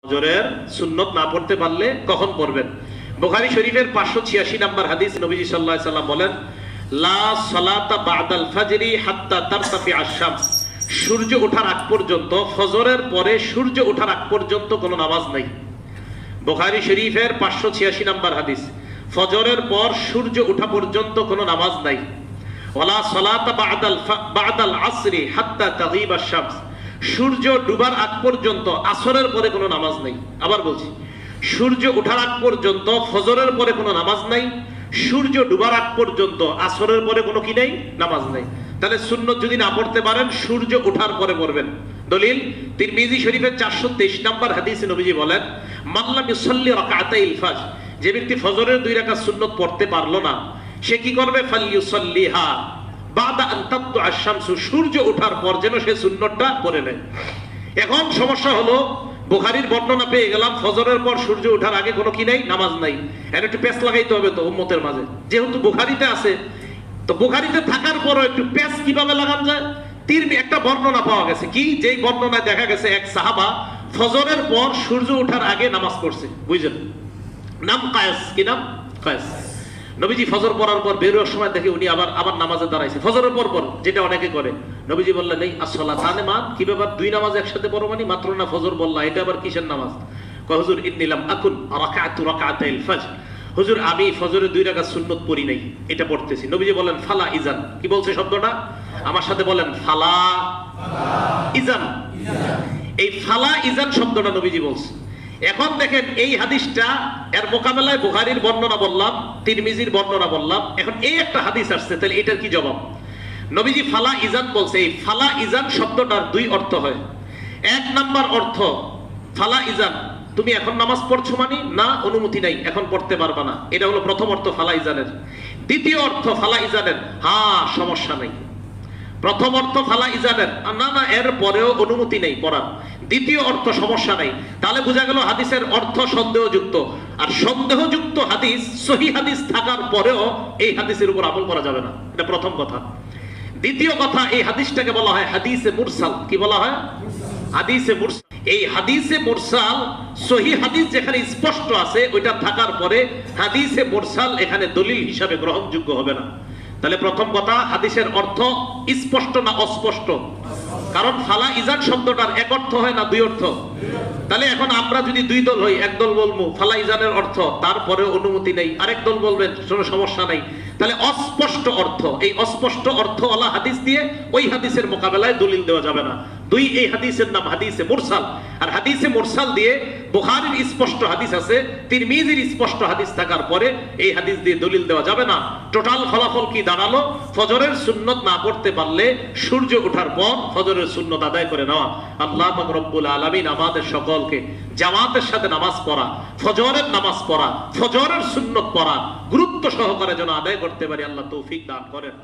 ফজরের সুন্নত না পড়তে পারলে কখন পড়বেন? বুখারী শরীফের 586 নম্বর হাদিস, নবীজি সাল্লাল্লাহু আলাইহি সাল্লাম বলেন, লা সালাতা বাদাল ফাজরি হাত্তা তারতাফি আশ-শামস। সূর্য ওঠার আগ পর্যন্ত, ফজরের পরে সূর্য ওঠার আগ পর্যন্ত কোনো নামাজ নাই। বুখারী শরীফের 586 নম্বর হাদিস, ফজরের পর সূর্য ওঠা পর্যন্ত কোনো নামাজ নাই। ওয়ালা সালাতা বাদাল আসরি হাত্তা তাগিবা আশ-শামস। সূর্য ডুবার আগ পর্যন্ত, আসরের পরে কোনো নামাজ নাই। আবার বলছি, সূর্য ওঠার আগ পর্যন্ত ফজরের পরে কোনো নামাজ নাই, সূর্য ডুবার আগ পর্যন্ত আসরের পরে কোনো কি নাই, নামাজ নাই। তাহলে সুন্নত যদি না পড়তে পারেন, সূর্য ওঠার পরে পড়বেন। দলিল তিরমিজি শরীফের 423 নম্বর হাদিসে নবীজি বলেন, মান লাম ইউসাল্লি রাকাতাইল ফাজর। যে ব্যক্তি ফজরের 2 রাকাত সুন্নত পড়তে পারলো না, সে কি করবে? ফালইউসাল্লিহা বাদা আন তাতলু আশ-শামসু। সূর্য ওঠার পর যেন সে সুন্নতটা পড়ে নেয়। এখন সমস্যা হলো, বুখারীর বর্ণনা পেয়ে গেলাম, ফজরের পর সূর্য ওঠার আগে কোনো কি নাই, নামাজ নাই। এর একটু পেঁচ লাগাইতে হবে তো উম্মতের মাঝে, যেহেতু বুখারীতে আছে। তো বুখারীতে থাকার পরও একটু পেঁচ কিভাবে লাগানো যায়? একটা বর্ণনা পাওয়া গেছে, কি যেই বর্ণনায় দেখা গেছে এক সাহাবা ফজরের পর সূর্য ওঠার আগে নামাজ পড়ছে। বুঝলেন? নাম কায়েস। কি নাম? কায়েস। নবীজি ফজর পড়ার পর বের হওয়ার সময় দেখে উনি আবার নামাজে দাঁড়াইছে, ফজরের পর, যেটা অনেকে করে। নবীজি বললেন, এই আসসালাতানে মান, কি ব্যাপার, 2 নামাজ একসাথে পড়ো মানে? মাত্র না ফজর বললা, এটা আবার কিসের নামাজ? কয়, হুজুর ইন্নী লাম আকুন রাকাতু রাকাতাইল ফজর। হুজুর আমি ফজরের 2 রাকাত সুন্নত পড়ি নাই, এটা পড়তেছি। নবীজি বলেন, ফালা ইজান। কি বলছে শব্দটা? আমার সাথে বলেন, ফালা ইজান। এই ফালা ইজান শব্দটা নবীজি বলছে। এখন দেখেন, এই হাদিসটা, এর মোকাবেলায় বুখারীর বর্ণনা বললাম, তিরমিজির বর্ণনা বললাম, এখন এই একটা হাদিস আসছে, তাহলে এটার কি জবাব? নবীজি ফালা ইজান বলছে। এই ফালা ইজান শব্দটার 2 অর্থ হয়। 1 নাম্বার অর্থ, ফালা ইজান, তুমি এখন নামাজ পড়ছো মানে না, অনুমতি নাই, এখন পড়তে পারবা না। এটা হলো প্রথম অর্থ ফালা ইজানের। দ্বিতীয় অর্থ ফালা ইজানের, হ্যাঁ সমস্যা নাই। প্রথম অর্থ ফালা ইজানের, না না এর পরেও অনুমতি নেই পড়ার। দ্বিতীয় অর্থ সমস্যা নাই। তাহলে বোঝা গেল হাদিসের অর্থ সন্দেহযুক্ত। আর সন্দেহযুক্ত হাদিস, সহিহ হাদিস থাকার পরেও এই হাদিসের উপর আমল করা যাবে না। এটা প্রথম কথা। দ্বিতীয় কথা, এই হাদিসটাকে বলা হয় হাদিসে মুরসাল। কি বলা হয়? হাদিসে মুরসাল। এই হাদিসে মুরসাল, সহিহ হাদিস যেখানে স্পষ্ট আছে ওইটা থাকার পরে হাদিসে মুরসাল এখানে দলিল হিসাবে গ্রহণযোগ্য হবে না। তাহলে প্রথম কথা, হাদিসের অর্থ স্পষ্ট না অস্পষ্ট? কারণ ফালা ইজান শব্দটার 1 অর্থ হয় না 2 অর্থ? তাহলে এখন আমরা যদি 2 দল হই, এক দল বলবো ফালা ইজানের অর্থ, তারপরে অনুমতি নেই, আরেক দল বলবেন কোনো সমস্যা নাই। তাহলে অস্পষ্ট অর্থ, এই অস্পষ্ট অর্থওয়ালা হাদিস দিয়ে ওই হাদিসের মোকাবেলায় দলিল দেওয়া যাবে না। 2, এই হাদিসের নাম হাদিসে মুরসাল। আর হাদিসে মুরসাল দিয়ে বুখারীর স্পষ্ট হাদিস আছে, তিরমিজির স্পষ্ট হাদিস থাকার পরে এই হাদিস দিয়ে দলিল দেওয়া যাবে না। টোটাল ফলাফল কি দাঁড়ালো? ফজরের সুন্নত না পড়তে পারলে সূর্য ওঠার পর ফজরের সুন্নত আদায় করে নেওয়া। আল্লাহ পাক রব্বুল আলামিন আমাদের সকলকে জামাতের সাথে নামাজ পড়া, ফজরের নামাজ পড়া, ফজরের সুন্নত পড়া গুরুত্ব সহকারে যেন আদায় করতে পারি, আল্লাহ তৌফিক দান করেন।